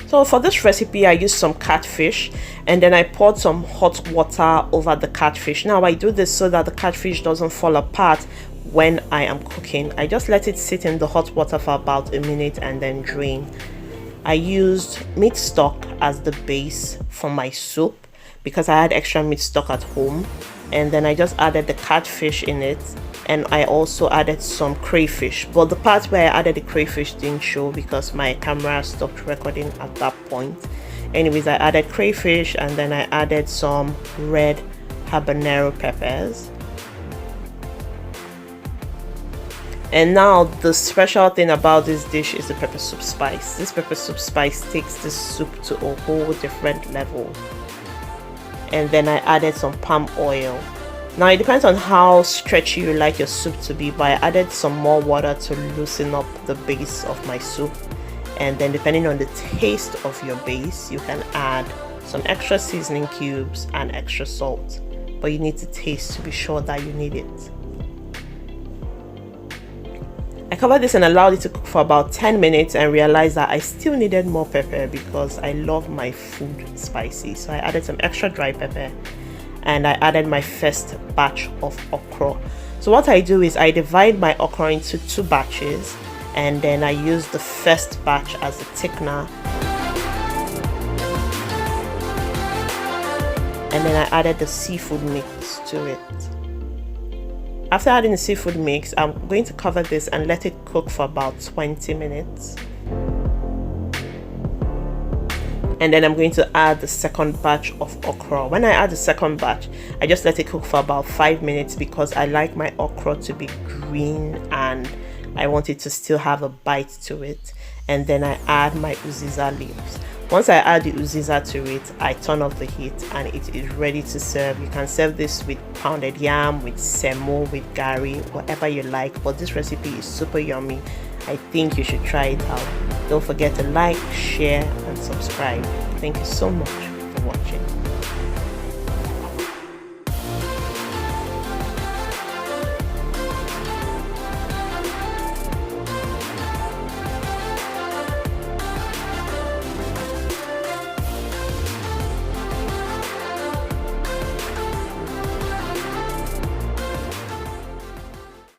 So for this recipe, I used some catfish and then I poured some hot water over the catfish. Now I do this so that the catfish doesn't fall apart when I am cooking. I just let it sit in the hot water for about a minute and then drain. I used meat stock as the base for my soup because I had extra meat stock at home, and then I just added the catfish in it, and I also added some crayfish, but the part where I added the crayfish didn't show because my camera stopped recording at that point. Anyways, I added crayfish and then I added some red habanero peppers. And now the special thing about this dish is the peppersoup spice. This peppersoup spice takes this soup to a whole different level. And then I added some palm oil. Now it depends on how stretchy you like your soup to be, but I added some more water to loosen up the base of my soup. And then depending on the taste of your base, you can add some extra seasoning cubes and extra salt, but you need to taste to be sure that you need it. I covered this and allowed it to cook for about 10 minutes and realized that I still needed more pepper because I love my food spicy. So I added some extra dry pepper and I added my first batch of okra. So what I do is I divide my okra into 2 batches and then I use the first batch as a thickener. And then I added the seafood mix to it. After adding the seafood mix, I'm going to cover this and let it cook for about 20 minutes. And then I'm going to add the second batch of okra. When I add the second batch, I just let it cook for about 5 minutes because I like my okra to be green and I want it to still have a bite to it. And then I add my uziza leaves. Once I add the uziza to it, I turn off the heat and it is ready to serve. You can serve this with pounded yam, with semo, with gari, whatever you like, but this recipe is super yummy. I think you should try it out. Don't forget to like, share and subscribe. Thank you so much for watching.